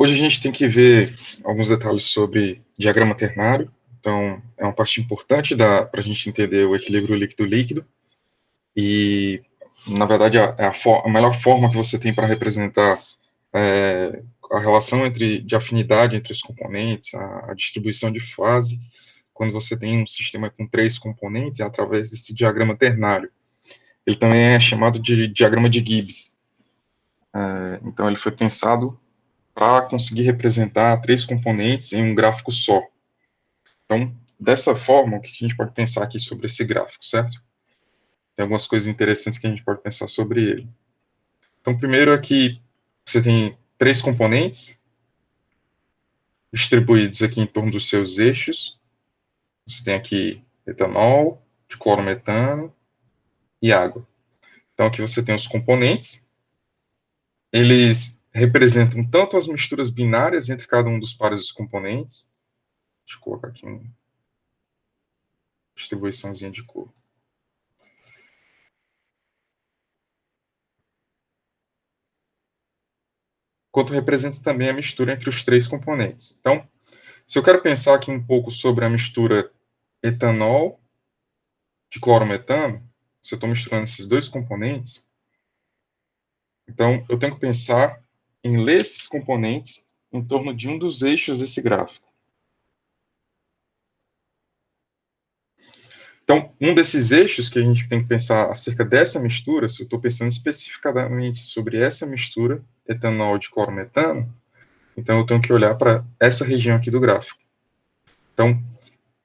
Hoje a gente tem que ver alguns detalhes sobre diagrama ternário, então é uma parte importante para a gente entender o equilíbrio líquido-líquido, e, na verdade, a melhor forma que você tem para representar a relação de afinidade entre os componentes, a distribuição de fase, quando você tem um sistema com 3 componentes, é através desse diagrama ternário. Ele também é chamado de diagrama de Gibbs. Então, ele foi pensado para conseguir representar 3 componentes em um gráfico só. Então, dessa forma, o que a gente pode pensar aqui sobre esse gráfico, certo? Tem algumas coisas interessantes que a gente pode pensar sobre ele. Então, primeiro é que você tem 3 componentes distribuídos aqui em torno dos seus eixos. Você tem aqui etanol, diclorometano e água. Então, aqui você tem os componentes. Eles representam tanto as misturas binárias entre cada um dos pares dos componentes. Deixa eu colocar aqui uma distribuiçãozinha de cor. Quanto representa também a mistura entre os 3 componentes. Então, se eu quero pensar aqui um pouco sobre a mistura etanol de clorometano, se eu estou misturando esses 2 componentes, então eu tenho que pensar em ler esses componentes em torno de um dos eixos desse gráfico. Então, um desses eixos que a gente tem que pensar acerca dessa mistura, se eu estou pensando especificamente sobre essa mistura etanol de clorometano, então eu tenho que olhar para essa região aqui do gráfico. Então,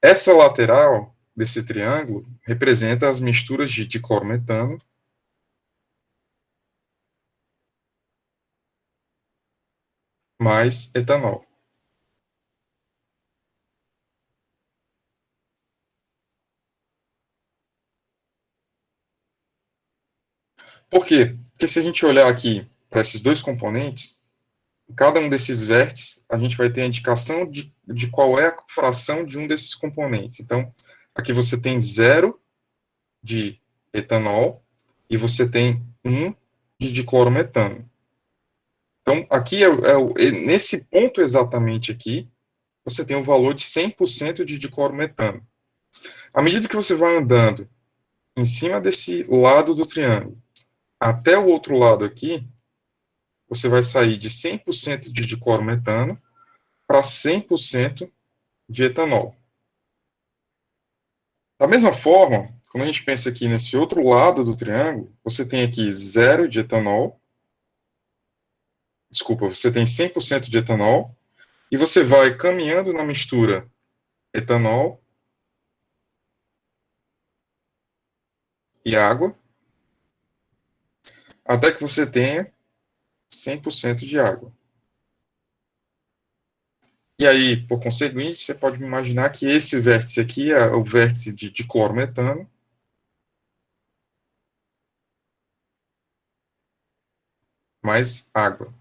essa lateral desse triângulo representa as misturas de diclorometano mais etanol. Por quê? Porque se a gente olhar aqui para esses 2 componentes, cada um desses vértices, a gente vai ter a indicação de qual é a fração de um desses componentes. Então, aqui você tem 0 de etanol e você tem 1 de diclorometano. Então, aqui, nesse ponto exatamente aqui, você tem o valor de 100% de diclorometano. À medida que você vai andando em cima desse lado do triângulo até o outro lado aqui, você vai sair de 100% de diclorometano para 100% de etanol. Da mesma forma, quando a gente pensa aqui nesse outro lado do triângulo, você tem aqui 0 de etanol, desculpa, você tem 100% de etanol, e você vai caminhando na mistura etanol e água, até que você tenha 100% de água. E aí, por conseguinte, você pode imaginar que esse vértice aqui é o vértice de diclorometano, mais água.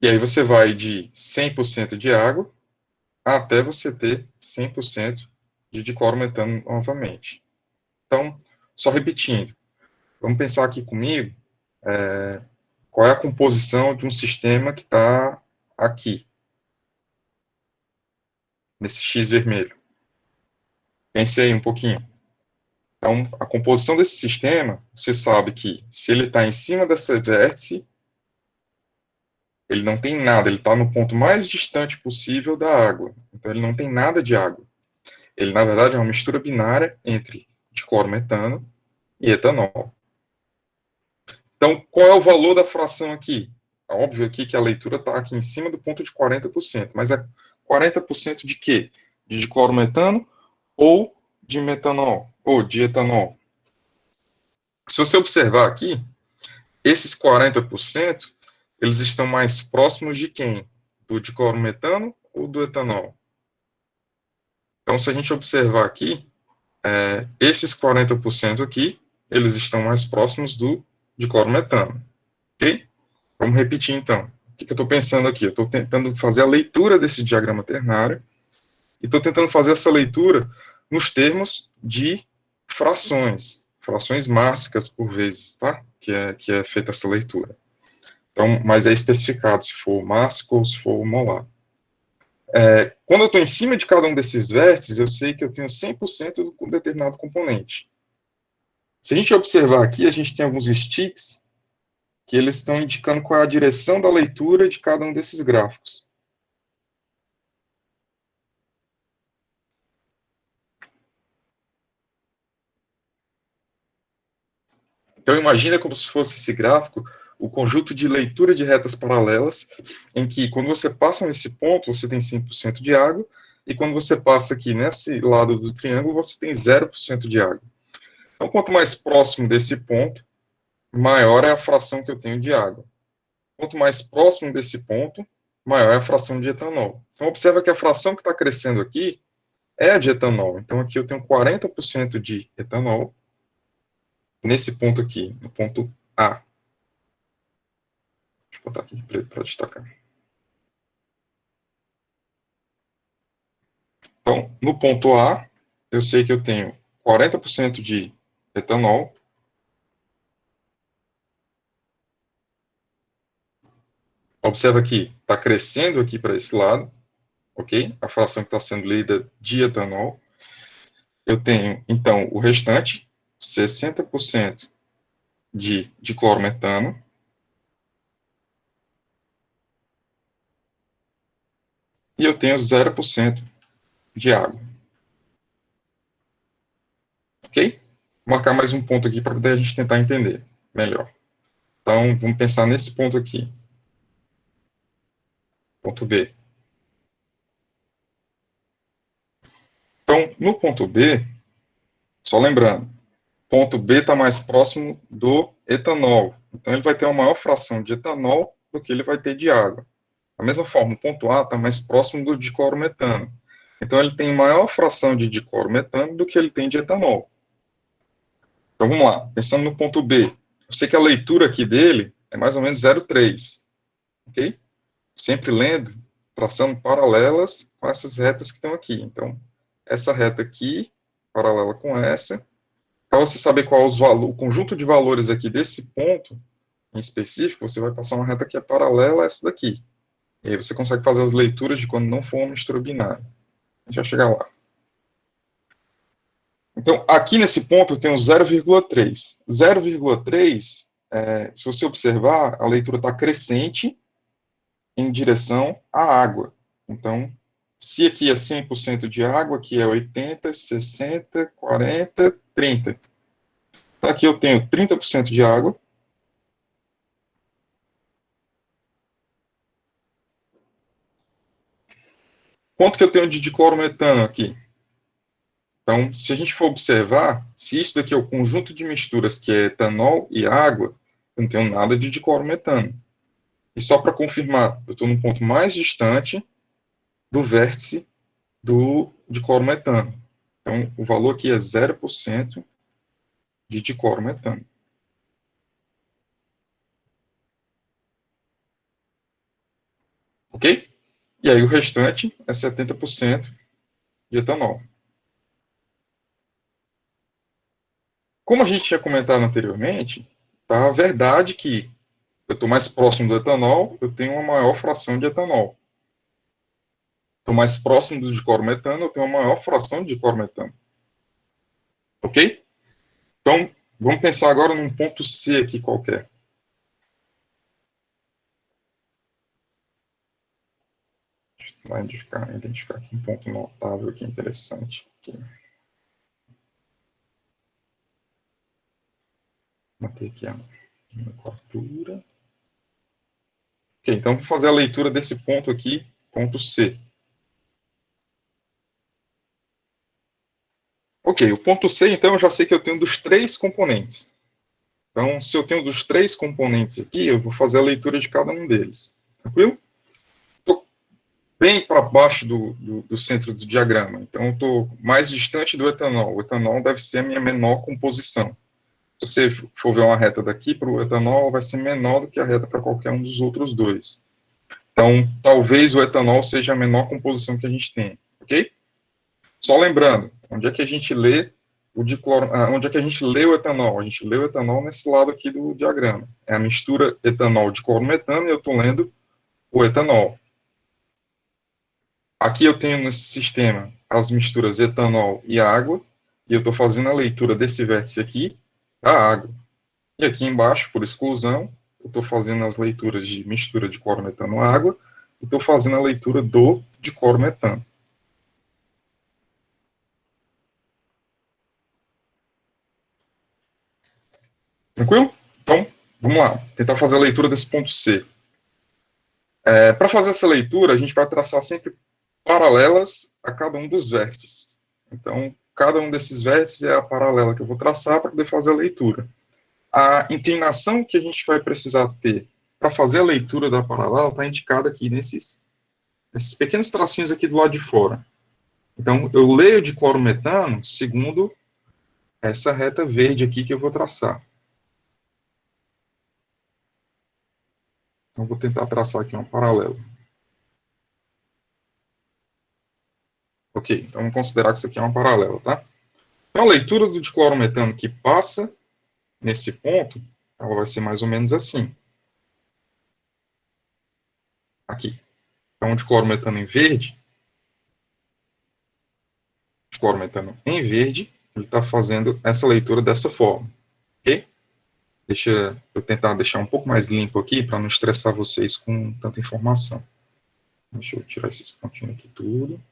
E aí você vai de 100% de água até você ter 100% de diclorometano novamente. Então, só repetindo, vamos pensar aqui comigo qual é a composição de um sistema que está aqui, nesse X vermelho. Pense aí um pouquinho. Então, a composição desse sistema, você sabe que se ele está em cima dessa vértice, ele não tem nada, ele está no ponto mais distante possível da água. Então, ele não tem nada de água. Ele, na verdade, é uma mistura binária entre diclorometano e etanol. Então, qual é o valor da fração aqui? É óbvio aqui que a leitura está aqui em cima do ponto de 40%, mas é 40% de quê? De diclorometano ou de metanol, ou de etanol? Se você observar aqui, esses 40%, eles estão mais próximos de quem? Do diclorometano ou do etanol? Então, se a gente observar aqui, esses 40% aqui, eles estão mais próximos do diclorometano, ok? Vamos repetir, então. O que eu estou pensando aqui? Eu estou tentando fazer a leitura desse diagrama ternário e estou tentando fazer essa leitura nos termos de frações mássicas por vezes, tá? Que é feita essa leitura. Então, mas é especificado se for mássico ou se for molar. Quando eu estou em cima de cada um desses vértices, eu sei que eu tenho 100% de um determinado componente. Se a gente observar aqui, a gente tem alguns sticks que eles estão indicando qual é a direção da leitura de cada um desses gráficos. Então, imagina como se fosse esse gráfico, o conjunto de leitura de retas paralelas, em que, quando você passa nesse ponto, você tem 100% de água, e quando você passa aqui nesse lado do triângulo, você tem 0% de água. Então, quanto mais próximo desse ponto, maior é a fração que eu tenho de água. Quanto mais próximo desse ponto, maior é a fração de etanol. Então, observa que a fração que está crescendo aqui é a de etanol. Então, aqui eu tenho 40% de etanol, nesse ponto aqui, no ponto A. Deixa eu botar aqui de preto para destacar. Então, no ponto A, eu sei que eu tenho 40% de etanol. Observa que está crescendo aqui para esse lado, ok? A fração que está sendo lida de etanol. Eu tenho, então, o restante, 60% de diclorometano. E eu tenho 0% de água. Ok? Vou marcar mais um ponto aqui para poder a gente tentar entender melhor. Então, vamos pensar nesse ponto aqui. Ponto B. Então, no ponto B, só lembrando, ponto B está mais próximo do etanol. Então, ele vai ter uma maior fração de etanol do que ele vai ter de água. Da mesma forma, o ponto A está mais próximo do diclorometano. Então, ele tem maior fração de diclorometano do que ele tem de etanol. Então, vamos lá. Pensando no ponto B. Eu sei que a leitura aqui dele é mais ou menos 0,3. Ok? Sempre lendo, traçando paralelas com essas retas que estão aqui. Então, essa reta aqui, paralela com essa. Para você saber qual é o conjunto de valores aqui desse ponto em específico, você vai passar uma reta que é paralela a essa daqui. E aí você consegue fazer as leituras de quando não for uma mistura binária. A gente vai chegar lá. Então, aqui nesse ponto eu tenho 0,3. 0,3, se você observar, a leitura está crescente em direção à água. Então, se aqui é 100% de água, aqui é 80, 60, 40, 30. Então, aqui eu tenho 30% de água. Quanto que eu tenho de diclorometano aqui? Então, se a gente for observar, se isso daqui é o conjunto de misturas que é etanol e água, eu não tenho nada de diclorometano. E só para confirmar, eu estou no ponto mais distante do vértice do diclorometano. Então, o valor aqui é 0% de diclorometano. Ok? E aí o restante é 70% de etanol. Como a gente tinha comentado anteriormente, tá a verdade que eu estou mais próximo do etanol, eu tenho uma maior fração de etanol. Estou mais próximo do diclorometano, eu tenho uma maior fração de diclorometano. Ok? Então, vamos pensar agora num ponto C aqui qualquer. Vai identificar aqui um ponto notável aqui interessante. Aqui. Manter aqui a nomenclatura. Ok, então vou fazer a leitura desse ponto aqui, ponto C. Ok, o ponto C, então, eu já sei que eu tenho dos três componentes. Então, se eu tenho dos três componentes aqui, eu vou fazer a leitura de cada um deles. Tranquilo? Estou bem para baixo do centro do diagrama. Então, estou mais distante do etanol. O etanol deve ser a minha menor composição. Se você for ver uma reta daqui para o etanol, vai ser menor do que a reta para qualquer um dos outros dois. Então, talvez o etanol seja a menor composição que a gente tem. Ok? Só lembrando, onde é que a gente lê onde é que a gente lê o etanol? A gente lê o etanol nesse lado aqui do diagrama. É a mistura etanol de clorometano e eu estou lendo o etanol. Aqui eu tenho nesse sistema as misturas etanol e água, e eu estou fazendo a leitura desse vértice aqui, da água. E aqui embaixo, por exclusão, eu estou fazendo as leituras de mistura de clorometano à água, e estou fazendo a leitura do diclorometano. Tranquilo? Então, vamos lá, tentar fazer a leitura desse ponto C. Para fazer essa leitura, a gente vai traçar sempre paralelas a cada um dos vértices. Então, cada um desses vértices é a paralela que eu vou traçar para poder fazer a leitura. A inclinação que a gente vai precisar ter para fazer a leitura da paralela está indicada aqui nesses pequenos tracinhos aqui do lado de fora. Então, eu leio de clorometano segundo essa reta verde aqui que eu vou traçar. Então, vou tentar traçar aqui um paralelo. Ok, então vamos considerar que isso aqui é uma paralela, tá? Então, a leitura do diclorometano que passa nesse ponto, ela vai ser mais ou menos assim. Aqui. Então, o diclorometano em verde, ele está fazendo essa leitura dessa forma, ok? Deixa eu tentar deixar um pouco mais limpo aqui, para não estressar vocês com tanta informação. Deixa eu tirar esses pontinhos aqui tudo.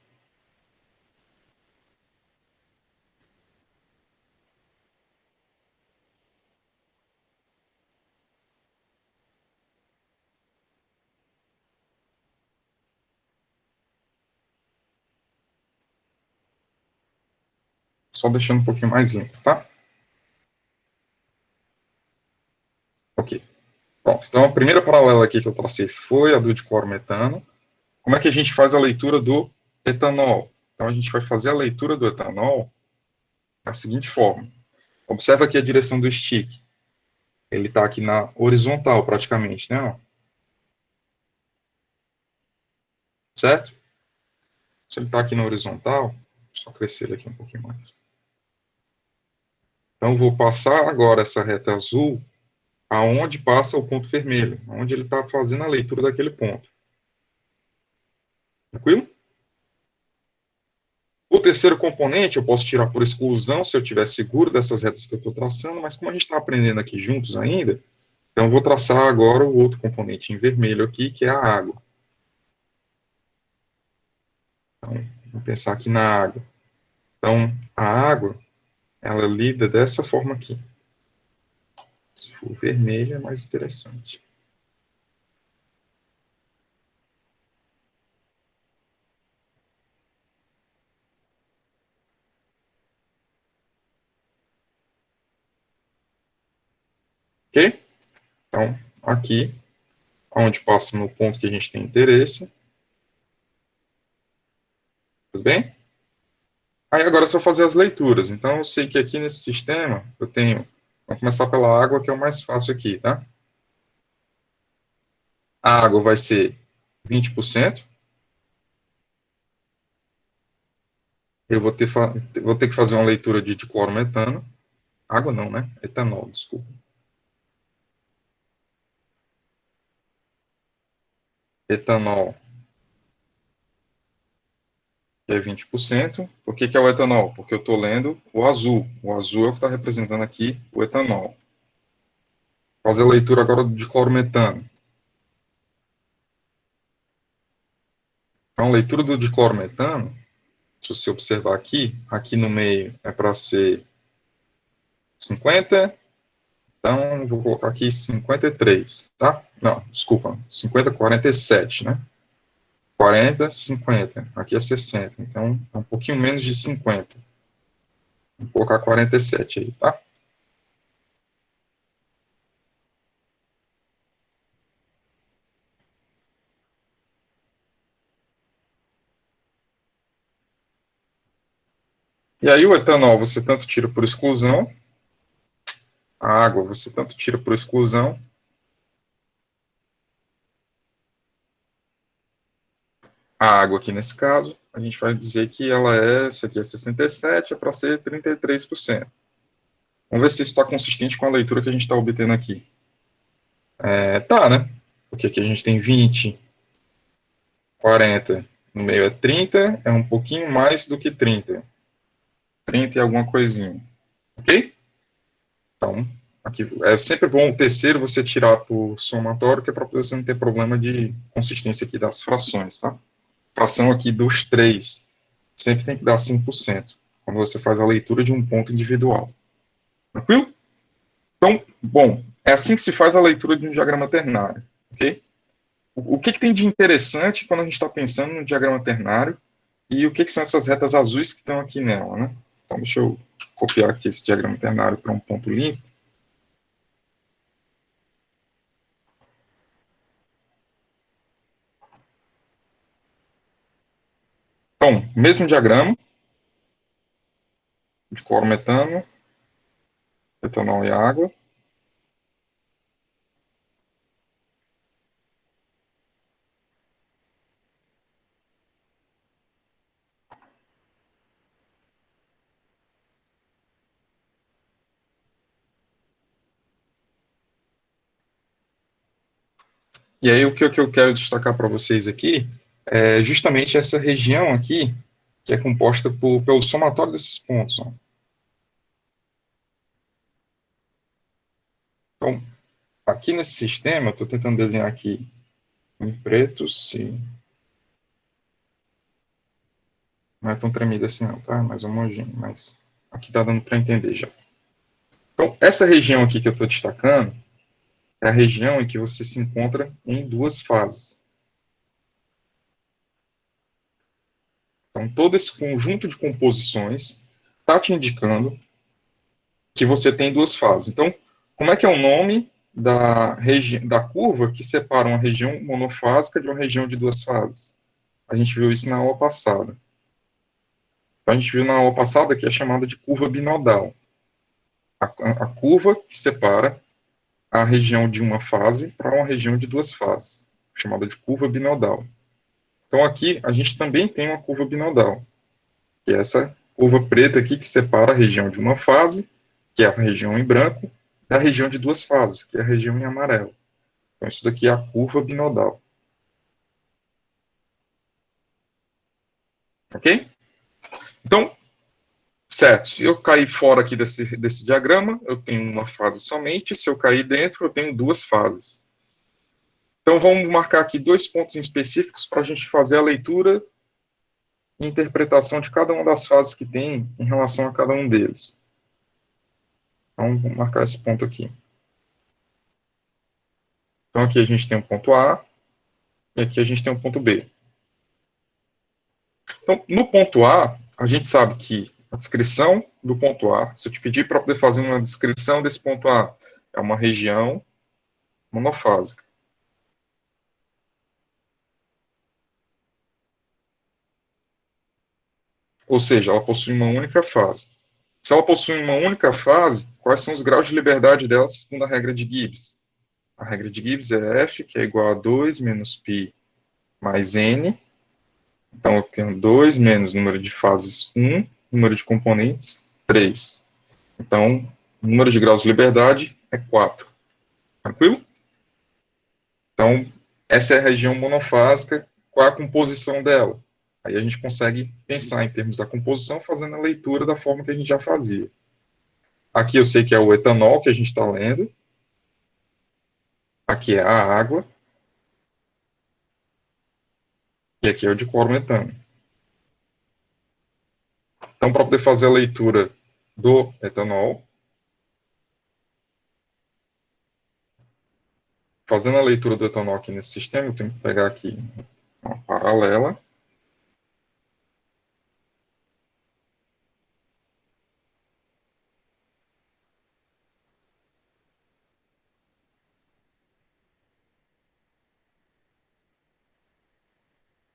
Só deixando um pouquinho mais limpo, tá? Ok. Pronto. Então, a primeira paralela aqui que eu tracei foi a do diclorometano. Como é que a gente faz a leitura do etanol? Então, a gente vai fazer a leitura do etanol da seguinte forma. Observa aqui a direção do stick. Ele está aqui na horizontal, praticamente, né? Certo? Se ele está aqui na horizontal, só crescer ele aqui um pouquinho mais. Então, eu vou passar agora essa reta azul aonde passa o ponto vermelho, onde ele está fazendo a leitura daquele ponto. Tranquilo? O terceiro componente eu posso tirar por exclusão, se eu estiver seguro dessas retas que eu estou traçando, mas como a gente está aprendendo aqui juntos ainda, então eu vou traçar agora o outro componente em vermelho aqui, que é a água. Então, vou pensar aqui na água. Então, a água, ela lida dessa forma aqui. Se for vermelho, é mais interessante. Ok? Então, aqui, onde passa no ponto que a gente tem interesse. Tudo bem? Aí agora é só fazer as leituras. Então, eu sei que aqui nesse sistema, eu tenho... Vamos começar pela água, que é o mais fácil aqui, tá? A água vai ser 20%. Eu vou ter que fazer uma leitura de diclorometano. Água não, né? Etanol, desculpa. Etanol, que é 20%. Por que é o etanol? Porque eu estou lendo o azul. O azul é o que está representando aqui o etanol. Fazer a leitura agora do diclorometano. Então, a leitura do diclorometano, se você observar aqui no meio é para ser 50, então vou colocar aqui 53, tá? Não, desculpa, 50, 47, né? 40, 50, aqui é 60, então é um pouquinho menos de 50. Vou colocar 47 aí, tá? E aí o etanol você tanto tira por exclusão, a água você tanto tira por exclusão, A água aqui nesse caso, a gente vai dizer que essa aqui é 67, é para ser 33%. Vamos ver se isso está consistente com a leitura que a gente está obtendo aqui. Tá, né? Porque aqui a gente tem 20, 40, no meio é 30, é um pouquinho mais do que 30. 30 e alguma coisinha. Ok? Então, aqui é sempre bom o terceiro você tirar por somatório, que é para você não ter problema de consistência aqui das frações, tá? Fração aqui dos 3 sempre tem que dar 5% quando você faz a leitura de um ponto individual. Tranquilo? Então, bom, é assim que se faz a leitura de um diagrama ternário, ok? O que tem de interessante quando a gente está pensando no diagrama ternário e o que são essas retas azuis que estão aqui nela, né? Então, deixa eu copiar aqui esse diagrama ternário para um ponto limpo. Então, mesmo diagrama de clorometano, etanol e água. E aí, o que eu quero destacar para vocês aqui é justamente essa região aqui, que é composta pelo somatório desses pontos. Ó. Então, aqui nesse sistema, eu estou tentando desenhar aqui em preto, se não é tão tremido assim não, tá? Mais homogêneo, mas aqui está dando para entender já. Então, essa região aqui que eu estou destacando é a região em que você se encontra em duas fases. Então, todo esse conjunto de composições está te indicando que você tem duas fases. Então, como é que é o nome da curva que separa uma região monofásica de uma região de duas fases? A gente viu isso na aula passada. Então, a gente viu na aula passada que é chamada de curva binodal. A curva que separa a região de uma fase para uma região de duas fases, chamada de curva binodal. Então, aqui, a gente também tem uma curva binodal, que é essa curva preta aqui que separa a região de uma fase, que é a região em branco, da região de duas fases, que é a região em amarelo. Então, isso daqui é a curva binodal. Ok? Então, certo, se eu cair fora aqui desse diagrama, eu tenho uma fase somente, se eu cair dentro, eu tenho duas fases. Então, vamos marcar aqui dois pontos específicos para a gente fazer a leitura e interpretação de cada uma das fases que tem em relação a cada um deles. Então, vamos marcar esse ponto aqui. Então, aqui a gente tem um ponto A e aqui a gente tem um ponto B. Então, no ponto A gente sabe que a descrição do ponto A, se eu te pedir para poder fazer uma descrição desse ponto A, é uma região monofásica. Ou seja, ela possui uma única fase. Se ela possui uma única fase, quais são os graus de liberdade dela segundo a regra de Gibbs? A regra de Gibbs é F, que é igual a 2 menos π mais N. Então, eu tenho 2 menos número de fases 1, número de componentes 3. Então, o número de graus de liberdade é 4. Tranquilo? Então, essa é a região monofásica. Qual é a composição dela? Aí a gente consegue pensar em termos da composição fazendo a leitura da forma que a gente já fazia. Aqui eu sei que é o etanol que a gente está lendo. Aqui é a água. E aqui é o diclorometano. Então, para poder fazer a leitura do etanol, fazendo a leitura do etanol aqui nesse sistema, eu tenho que pegar aqui uma paralela.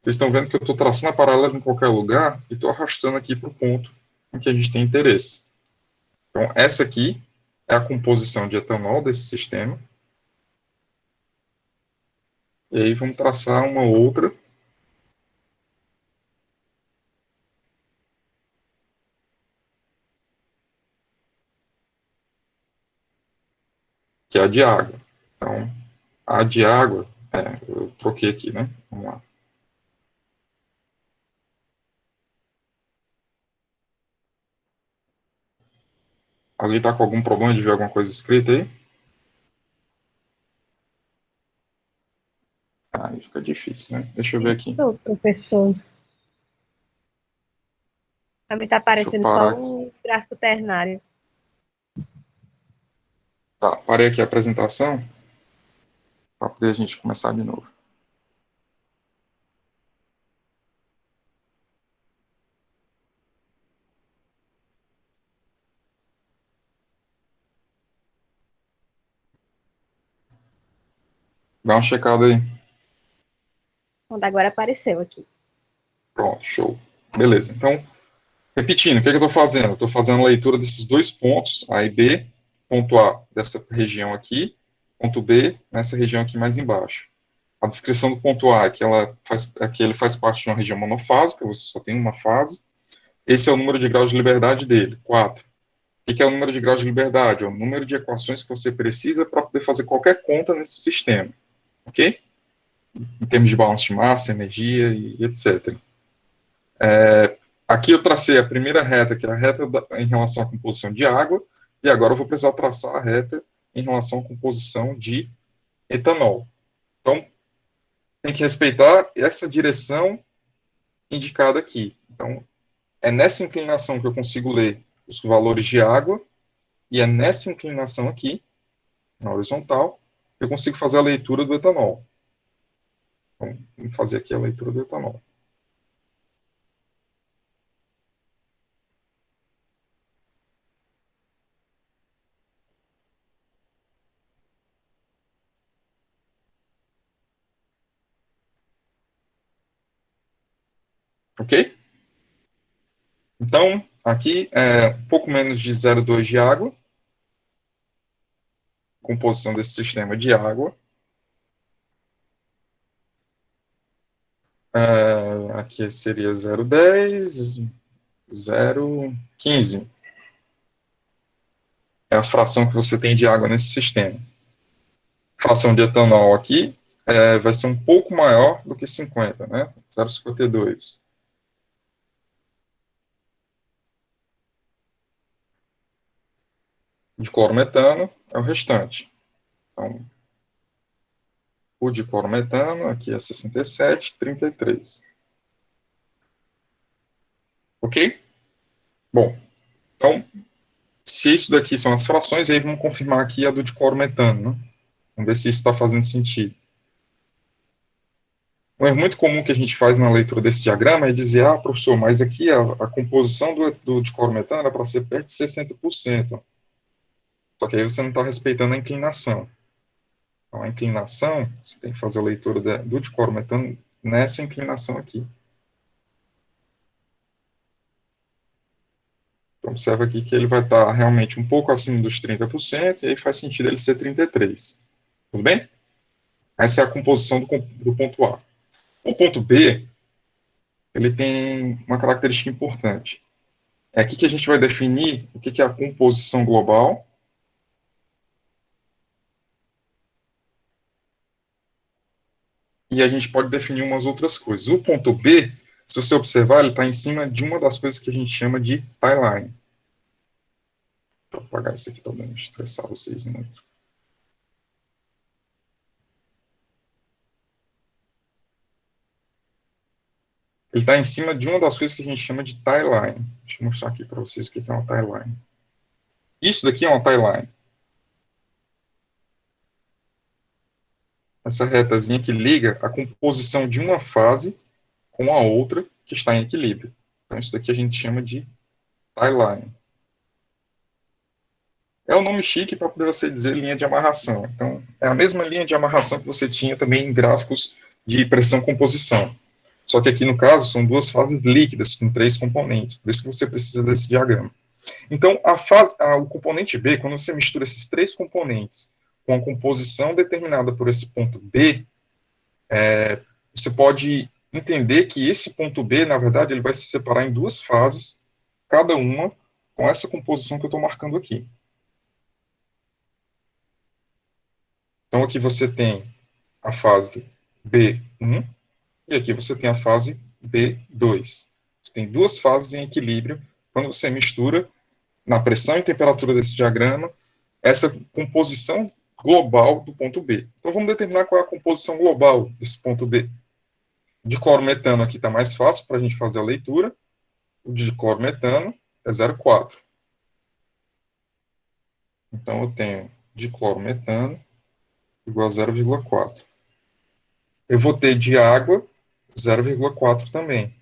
Vocês estão vendo que eu estou traçando a paralela em qualquer lugar e estou arrastando aqui para o ponto em que a gente tem interesse. Então, essa aqui é a composição de etanol desse sistema. E aí vamos traçar uma outra que é a de água. Então, a de água, eu troquei aqui, né? Vamos lá. Alguém está com algum problema de ver alguma coisa escrita aí? Aí fica difícil, né? Deixa eu ver aqui. Isso, professor. Também está Deixa eu aparecendo só parar aqui. um gráfico ternário. Tá, parei aqui a apresentação para poder a gente começar de novo. Dá uma checada aí. Onde agora apareceu aqui. Pronto, show. Beleza. Então, repetindo, o que, é que eu estou fazendo? Eu estou fazendo a leitura desses dois pontos, A e B, ponto A dessa região aqui, ponto B nessa região aqui mais embaixo. A descrição do ponto A é que ele faz parte de uma região monofásica, você só tem uma fase. Esse é o número de graus de liberdade dele, 4. O que é o número de graus de liberdade? É o número de equações que você precisa para poder fazer qualquer conta nesse sistema, ok? Em termos de balanço de massa, energia e etc. Aqui eu tracei a primeira reta, que é a reta em relação à composição de água, e agora eu vou precisar traçar a reta em relação à composição de etanol. Então, tem que respeitar essa direção indicada aqui. Então, é nessa inclinação que eu consigo ler os valores de água, e é nessa inclinação aqui, na horizontal, que eu consigo fazer a leitura do etanol. Então, vamos fazer aqui a leitura do etanol. Ok? Então, aqui é um pouco menos de 0,2 de água, composição desse sistema de água. Aqui seria 0,10, 0,15. É a fração que você tem de água nesse sistema. A fração de etanol aqui vai ser um pouco maior do que 50, né? 0,52. De clorometano é o restante. Então, o de clorometano aqui é 67, 33. Ok? Bom, então, se isso daqui são as frações, aí vamos confirmar aqui a do diclorometano, né? Vamos ver se isso está fazendo sentido. Um erro muito comum que a gente faz na leitura desse diagrama é dizer, professor, mas aqui a composição do diclorometano era para ser perto de 60%. Só que aí você não está respeitando a inclinação. Então, a inclinação, você tem que fazer a leitura do diclorometano nessa inclinação aqui. Então, observa aqui que ele vai estar realmente um pouco acima dos 30%, e aí faz sentido ele ser 33%. Tudo bem? Essa é a composição do ponto A. O ponto B, ele tem uma característica importante. É aqui que a gente vai definir o que é a composição global e a gente pode definir umas outras coisas. O ponto B, se você observar, ele está em cima de uma das coisas que a gente chama de tie line. Vou apagar isso aqui para não estressar vocês muito. Ele está em cima de uma das coisas que a gente chama de tie line. Deixa eu mostrar aqui para vocês o que é uma tie line. Isso daqui é uma tie line. Essa retazinha que liga a composição de uma fase com a outra que está em equilíbrio. Então, isso daqui a gente chama de tie line. É o nome chique para poder você dizer linha de amarração. Então, é a mesma linha de amarração que você tinha também em gráficos de pressão-composição. Só que aqui, no caso, são duas fases líquidas com 3 componentes. Por isso que você precisa desse diagrama. Então, o componente B, quando você mistura esses 3 componentes com a composição determinada por esse ponto B, você pode entender que esse ponto B, na verdade, ele vai se separar em 2 fases, cada uma com essa composição que eu estou marcando aqui. Então, aqui você tem a fase B1 e aqui você tem a fase B2. Você tem duas fases em equilíbrio quando você mistura na pressão e temperatura desse diagrama essa composição global do ponto B. Então, vamos determinar qual é a composição global desse ponto B. De clorometano aqui está mais fácil para a gente fazer a leitura. O de clorometano é 0,4. Então, eu tenho diclorometano igual a 0,4. Eu vou ter de água 0,4 também.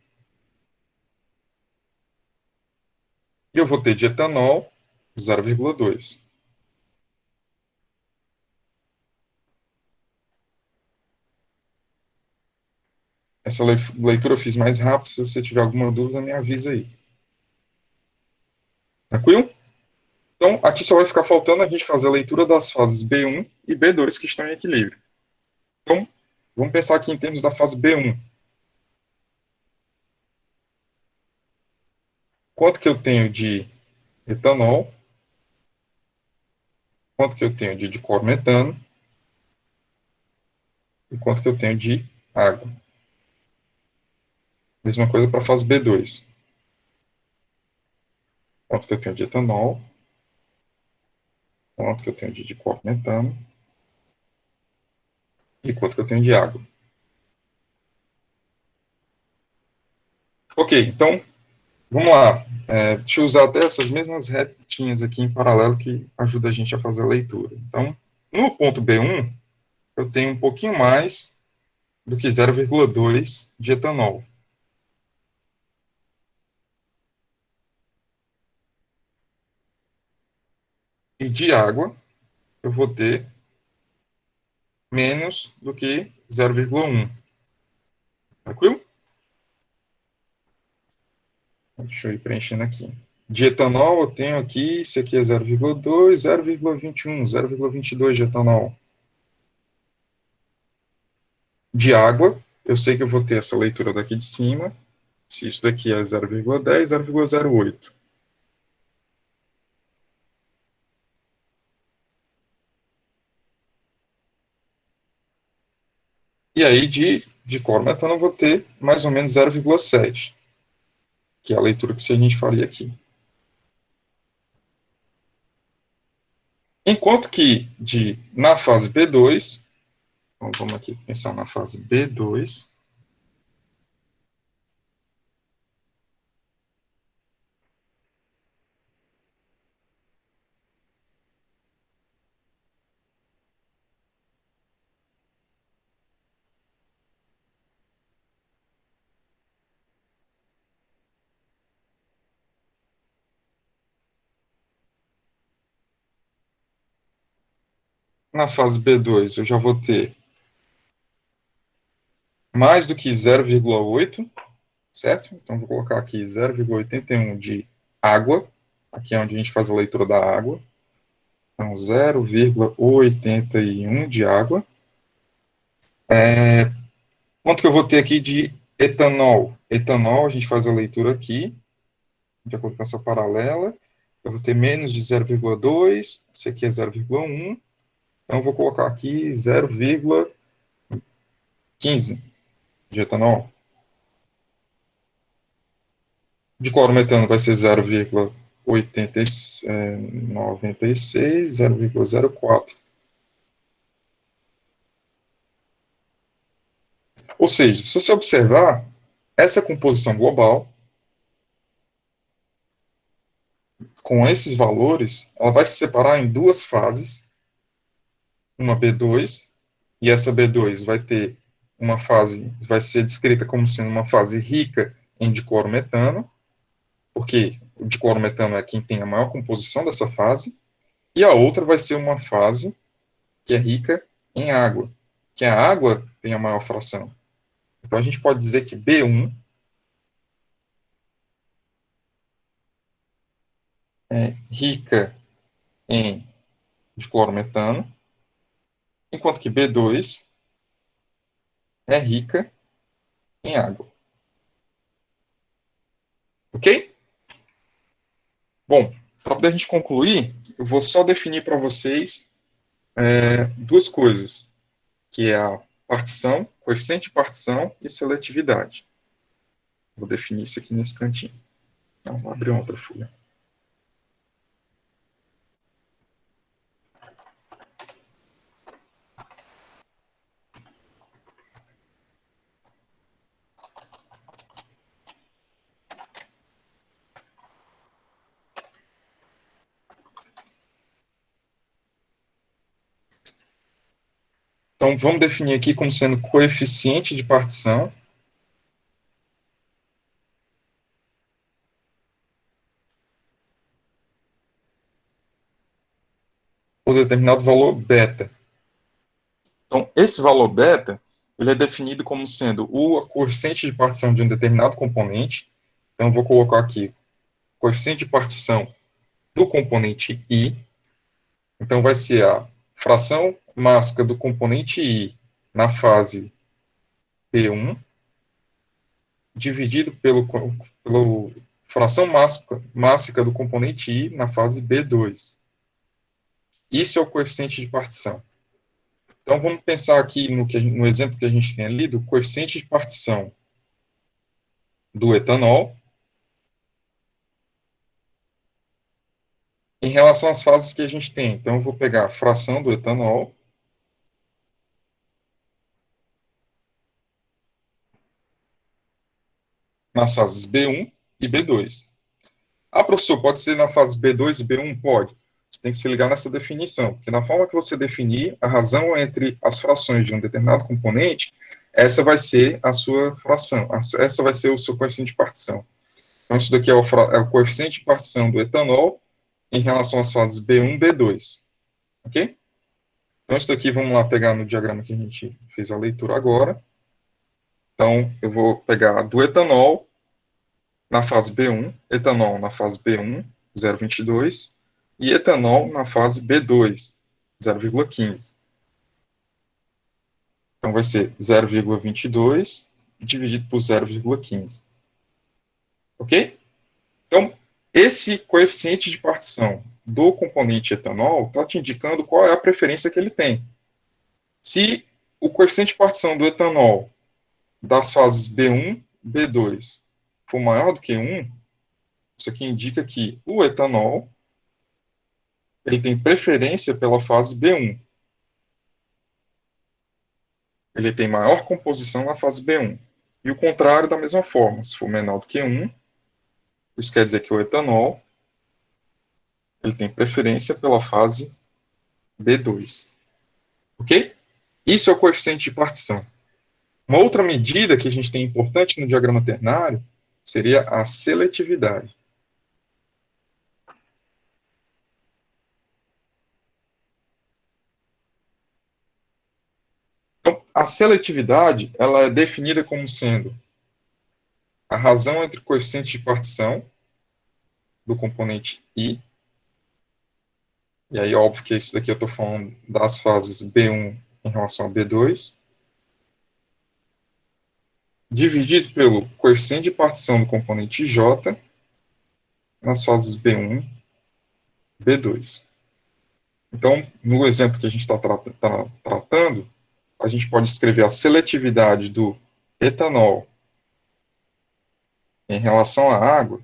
E eu vou ter de etanol 0,2. Essa leitura eu fiz mais rápido. Se você tiver alguma dúvida, me avisa aí. Tranquilo? Então, aqui só vai ficar faltando a gente fazer a leitura das fases B1 e B2 que estão em equilíbrio. Então, vamos pensar aqui em termos da fase B1. Quanto que eu tenho de etanol? Quanto que eu tenho de diclorometano? E quanto que eu tenho de água? Mesma coisa para a fase B2. Quanto que eu tenho de etanol? Quanto que eu tenho de diclorometano? E quanto que eu tenho de água? Ok, então, vamos lá. Deixa eu usar até essas mesmas retinhas aqui em paralelo que ajuda a gente a fazer a leitura. Então, no ponto B1, eu tenho um pouquinho mais do que 0,2 de etanol. E de água, eu vou ter menos do que 0,1. Tranquilo? Deixa eu ir preenchendo aqui. De etanol, eu tenho aqui, isso aqui é 0,2, 0,21, 0,22 de etanol. De água, eu sei que eu vou ter essa leitura daqui de cima, se isso daqui é 0,10, 0,08. E aí, de clorometano, eu vou ter mais ou menos 0,7, que é a leitura que a gente faria aqui. Enquanto que na fase B2, então vamos aqui pensar na fase B2, na fase B2 eu já vou ter mais do que 0,8, certo? Então vou colocar aqui 0,81 de água, aqui é onde a gente faz a leitura da água. Então 0,81 de água. Quanto que eu vou ter aqui de etanol? Etanol, a gente faz a leitura aqui, de acordo com essa paralela. Eu vou ter menos de 0,2, esse aqui é 0,1. Então eu vou colocar aqui 0,15 de etanol. De clorometano vai ser 0,96, 0,04. Ou seja, se você observar, essa composição global, com esses valores, ela vai se separar em duas fases, uma B2, e essa B2 vai ter uma fase, vai ser descrita como sendo uma fase rica em diclorometano, porque o diclorometano é quem tem a maior composição dessa fase, e a outra vai ser uma fase que é rica em água, que a água tem a maior fração. Então a gente pode dizer que B1 é rica em diclorometano, enquanto que B2 é rica em água. Ok? Bom, para poder a gente concluir, eu vou só definir para vocês duas coisas, que é a partição, coeficiente de partição e seletividade. Vou definir isso aqui nesse cantinho. Então, vou abrir outra folha. Então, vamos definir aqui como sendo coeficiente de partição. Por determinado valor beta. Então, esse valor beta, ele é definido como sendo o coeficiente de partição de um determinado componente. Então, eu vou colocar aqui coeficiente de partição do componente I. Então, vai ser a fração mássica do componente I na fase P1, dividido pelo fração mássica do componente I na fase B2. Isso é o coeficiente de partição. Então, vamos pensar aqui no exemplo que a gente tem ali do coeficiente de partição do etanol em relação às fases que a gente tem. Então, eu vou pegar a fração do etanol nas fases B1 e B2. Ah, professor, pode ser na fase B2 e B1? Pode. Você tem que se ligar nessa definição, porque na forma que você definir a razão entre as frações de um determinado componente, essa vai ser a sua fração, essa vai ser o seu coeficiente de partição. Então, isso daqui é o coeficiente de partição do etanol em relação às fases B1 e B2. Ok? Então, isso daqui, vamos lá pegar no diagrama que a gente fez a leitura agora. Então, eu vou pegar do etanol na fase B1, etanol na fase B1, 0,22, e etanol na fase B2, 0,15. Então, vai ser 0,22 dividido por 0,15. Ok? Então, esse coeficiente de partição do componente etanol está te indicando qual é a preferência que ele tem. Se o coeficiente de partição do etanol das fases B1, B2 for maior do que 1, isso aqui indica que o etanol ele tem preferência pela fase B1. Ele tem maior composição na fase B1. E o contrário da mesma forma, se for menor do que 1, isso quer dizer que o etanol ele tem preferência pela fase B2. Ok? Isso é o coeficiente de partição. Uma outra medida que a gente tem importante no diagrama ternário seria a seletividade. Então, a seletividade ela é definida como sendo a razão entre o coeficiente de partição do componente I, e aí óbvio que isso daqui eu estou falando das fases B1 em relação a B2, dividido pelo coeficiente de partição do componente J nas fases B1, B2. Então, no exemplo que a gente está tratando, a gente pode escrever a seletividade do etanol em relação à água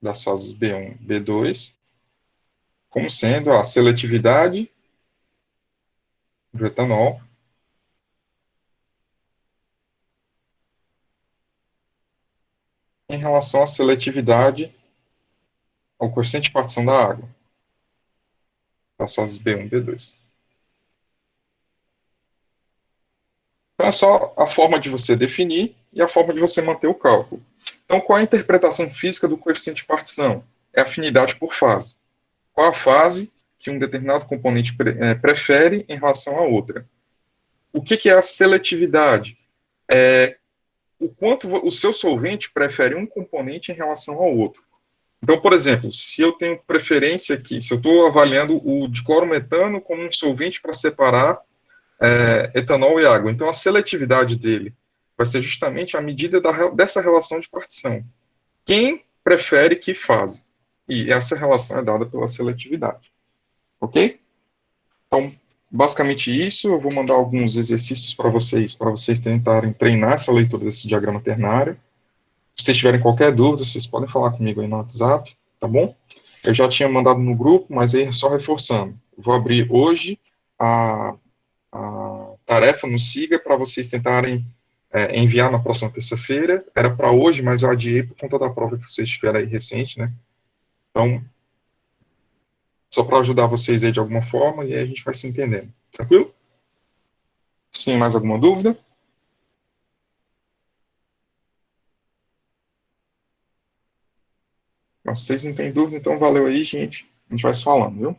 das fases B1 e B2 como sendo a seletividade do etanol em relação à seletividade ao coeficiente de partição da água das fases B1 e B2. Então, é só a forma de você definir e a forma de você manter o cálculo. Então, qual é a interpretação física do coeficiente de partição? É afinidade por fase. Qual a fase que um determinado componente prefere em relação à outra? O que é a seletividade? É o quanto o seu solvente prefere um componente em relação ao outro. Então, por exemplo, se eu tenho preferência aqui, se eu estou avaliando o diclorometano como um solvente para separar etanol e água, então a seletividade dele vai ser justamente a medida dessa relação de partição. Quem prefere que fase? E essa relação é dada pela seletividade. Ok? Então, basicamente isso. Eu vou mandar alguns exercícios para vocês tentarem treinar essa leitura desse diagrama ternário. Se vocês tiverem qualquer dúvida, vocês podem falar comigo aí no WhatsApp, tá bom? Eu já tinha mandado no grupo, mas aí só reforçando. Vou abrir hoje a tarefa no Siga para vocês tentarem enviar na próxima terça-feira. Era para hoje, mas eu adiei por conta da prova que vocês tiveram aí recente, né? Então, só para ajudar vocês aí de alguma forma, e aí a gente vai se entendendo. Tranquilo? Sim, mais alguma dúvida? Não, vocês não têm dúvida, então valeu aí, gente. A gente vai se falando, viu?